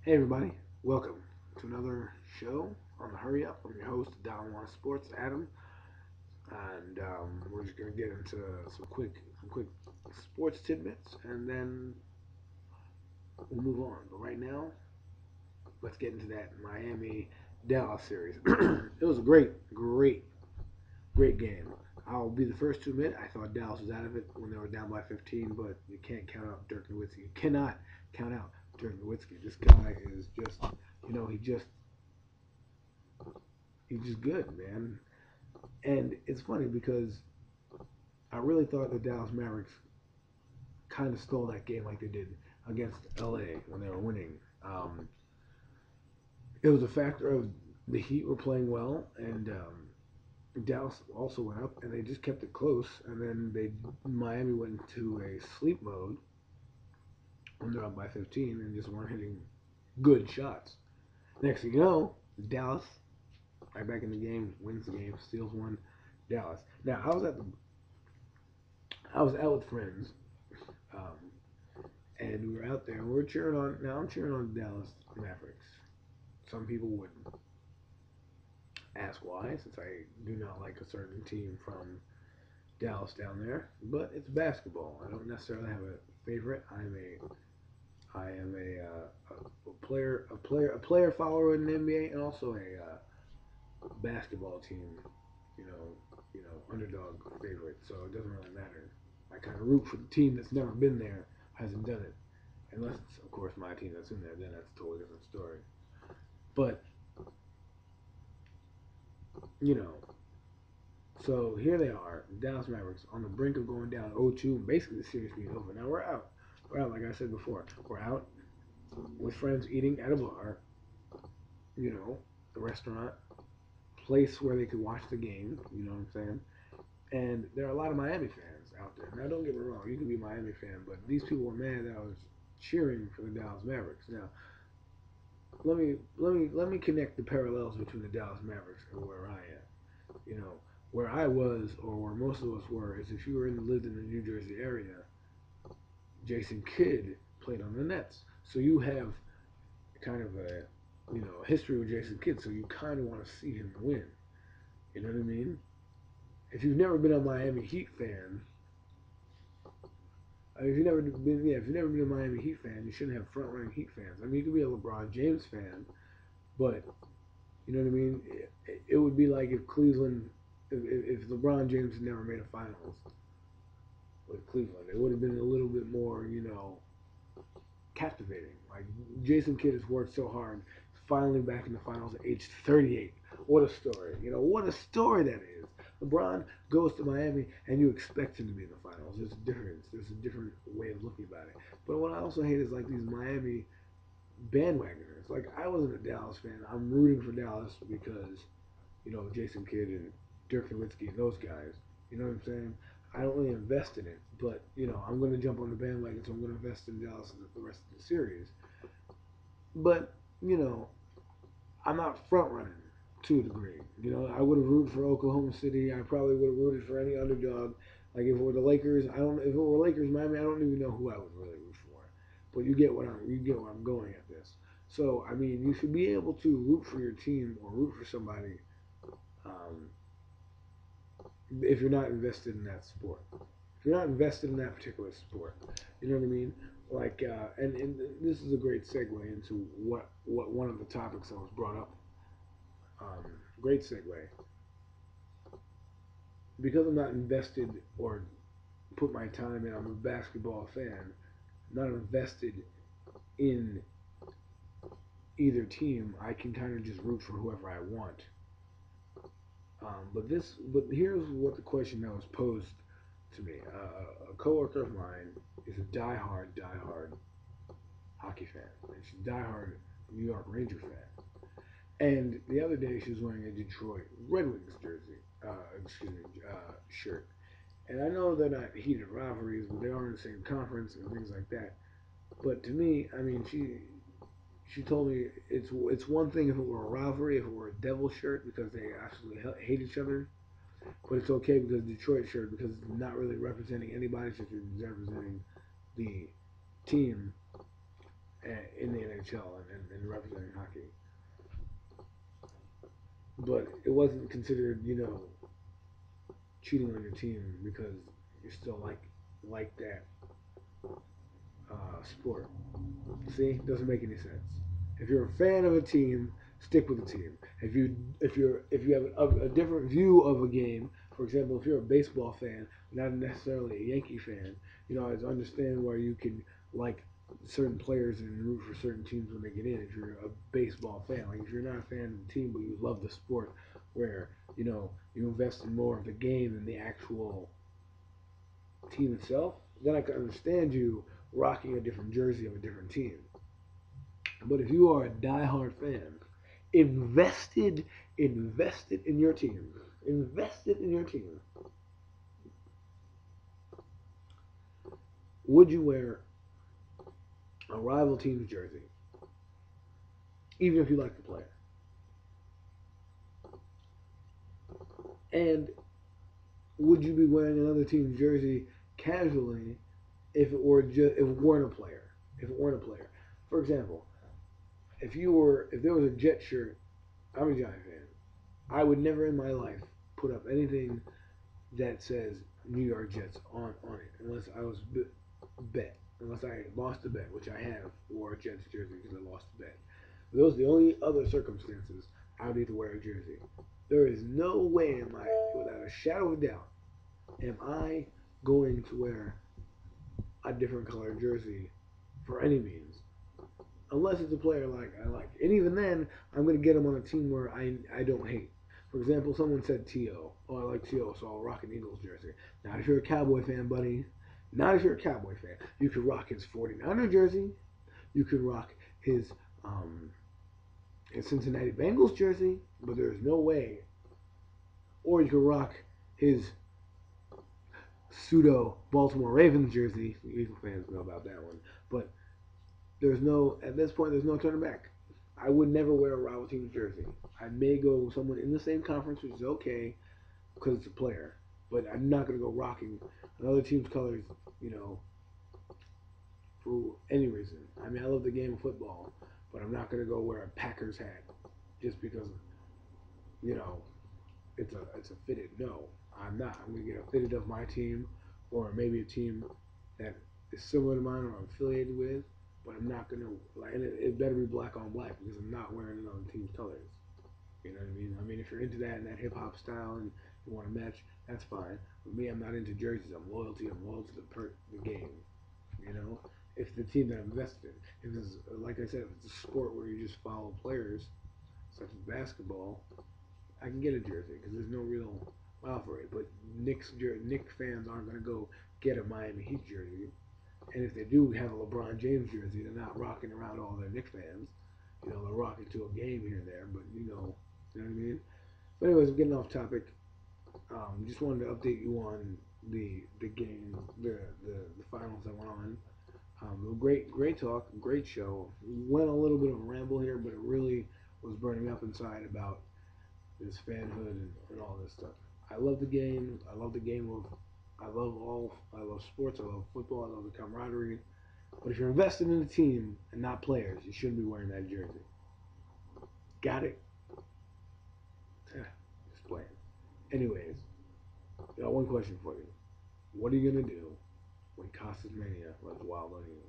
Hey everybody, welcome to another show on the Hurry Up. I'm your host, Down One Sports, Adam, and we're just gonna get into some quick sports tidbits, and then we'll move on. But right now, let's get into that Miami Dallas series. It was a great game. I'll be the first to admit I thought Dallas was out of it when they were down by 15, but you can't count out Dirk Nowitzki. You cannot count out Dirk Nowitzki. This guy is just, you know, he's just good, man. And it's funny because I really thought the Dallas Mavericks kind of stole that game like they did against LA when they were winning. It was a factor of the Heat were playing well, and Dallas also went up, and they just kept it close. And then Miami went into a sleep mode when they're up by 15 and just weren't hitting good shots. Next thing you know, Dallas right back in the game, wins the game, steals one. Dallas. Now I was out with friends, and we were out there and we are cheering on. Now I'm cheering on the Dallas Mavericks. Some people would ask why, since I do not like a certain team from Dallas down there, but it's basketball. I don't necessarily have a favorite. I am a player follower in the NBA, and also a basketball team, underdog favorite. So it doesn't really matter. I kind of root for the team that's never been there, hasn't done it, unless it's of course my team that's in there. Then that's a totally different story. But you know, so here they are, Dallas Mavericks on the brink of going down 0-2, and basically the series being over. Now we're out. We're out, like I said before. We're out with friends eating at a bar, a restaurant, place where they could watch the game, you know what I'm saying? And there are a lot of Miami fans out there. Now, don't get me wrong, you can be a Miami fan, but these people were mad that I was cheering for the Dallas Mavericks. Now, let me connect the parallels between the Dallas Mavericks and where I am. Where I was, or where most of us were, is if you lived in the New Jersey area, Jason Kidd played on the Nets, so you have kind of a history with Jason Kidd, so you kind of want to see him win. You know what I mean? If you've never been a Miami Heat fan, if you've never been a Miami Heat fan, you shouldn't have front running Heat fans. I mean, you could be a LeBron James fan, but you know what I mean. It would be like if Cleveland, if LeBron James had never made a finals with Cleveland, it would have been a little bit more, captivating. Like Jason Kidd has worked so hard, finally back in the finals at age 38. What a story! What a story that is. LeBron goes to Miami, and you expect him to be in the finals. There's a difference. There's a different way of looking about it. But what I also hate is like these Miami bandwagoners. Like I wasn't a Dallas fan. I'm rooting for Dallas because Jason Kidd and Dirk Nowitzki and those guys. You know what I'm saying? I don't really invest in it, but I'm going to jump on the bandwagon, so I'm going to invest in Dallas the rest of the series. But I'm not front running to a degree. I would have rooted for Oklahoma City. I probably would have rooted for any underdog. Like if it were the Lakers, if it were Lakers Miami, I don't even know who I would really root for. But you get where I'm going at this. So I mean, you should be able to root for your team or root for somebody. If you're not invested in that sport. If you're not invested in that particular sport, you know what I mean? Like, and this is a great segue into what one of the topics that was brought up. Great segue. Because I'm not invested or put my time in, I'm a basketball fan, not invested in either team, I can kind of just root for whoever I want. But here's what the question that was posed to me. A coworker of mine is a diehard hockey fan. And she's a diehard New York Ranger fan. And the other day she was wearing a Detroit Red Wings jersey, shirt. And I know they're not heated rivalries, but they are in the same conference and things like that. But to me, I mean, she told me it's one thing if it were a rivalry, if it were a devil shirt because they absolutely hate each other, but it's okay because Detroit shirt because it's not really representing anybody, it's just representing the team. in the NHL and representing hockey. But it wasn't considered, cheating on your team because you still like that sport. See, doesn't make any sense. If you're a fan of a team, stick with the team. If you have a different view of a game, for example, if you're a baseball fan, not necessarily a Yankee fan, I understand where you can like certain players and root for certain teams when they get in. If you're a baseball fan, like if you're not a fan of the team but you love the sport, where you invest in more of the game than the actual team itself, then I can understand you rocking a different jersey of a different team. But if you are a diehard fan, invested, invested in your team, invested in your team, would you wear a rival team's jersey, even if you like the player? And would you be wearing another team's jersey casually if it weren't a player? If it weren't a player, for example, if there was a Jet shirt, I'm a Giant fan. I would never in my life put up anything that says New York Jets on it unless I was bet. Unless I lost a bet, which I have, wore a Jets jersey because I lost the bet. Those are the only other circumstances I would need to wear a jersey. There is no way in my, without a shadow of a doubt, am I going to wear a different color jersey for any means. Unless it's a player I like. And even then, I'm going to get him on a team where I don't hate. For example, someone said T.O. Oh, I like T.O., so I'll rock an Eagles jersey. Now, if you're a Cowboy fan, buddy, not if you're a Cowboy fan, you could rock his 49er jersey. You could rock his Cincinnati Bengals jersey, but there's no way. Or you could rock his pseudo Baltimore Ravens jersey. Eagle fans know about that one. But at this point, there's no turning back. I would never wear a rival team's jersey. I may go with someone in the same conference, which is okay, because it's a player. But I'm not going to go rocking another team's colors, for any reason. I mean, I love the game of football, but I'm not going to go wear a Packers hat just because, you know, it's a fitted. No, I'm not. I'm going to get a fitted of my team, or maybe a team that is similar to mine or I'm affiliated with. But I'm not gonna and it better be black on black because I'm not wearing another team's colors. You know what I mean? I mean, if you're into that and that hip hop style and you want to match, that's fine. But me, I'm not into jerseys. I'm loyal to the game. You know, if the team that I'm invested in, if it's like I said, if it's a sport where you just follow players, such as basketball, I can get a jersey because there's no real wow for it. But Knicks fans aren't gonna go get a Miami Heat jersey. And if they do have a LeBron James jersey, they're not rocking around all their Knicks fans. You know, they're rocking to a game here and there, but you know what I mean? But anyways, I'm getting off topic. Just wanted to update you on the game, the finals that went on. Great talk, great show. Went a little bit of a ramble here, but it really was burning up inside about this fanhood and all this stuff. I love the game. I love the game of. I love sports. I love football. I love the camaraderie. But if you're invested in a team and not players, you shouldn't be wearing that jersey. Got it? Just playing. Anyways, got one question for you. What are you gonna do when Costas Mania runs wild on you?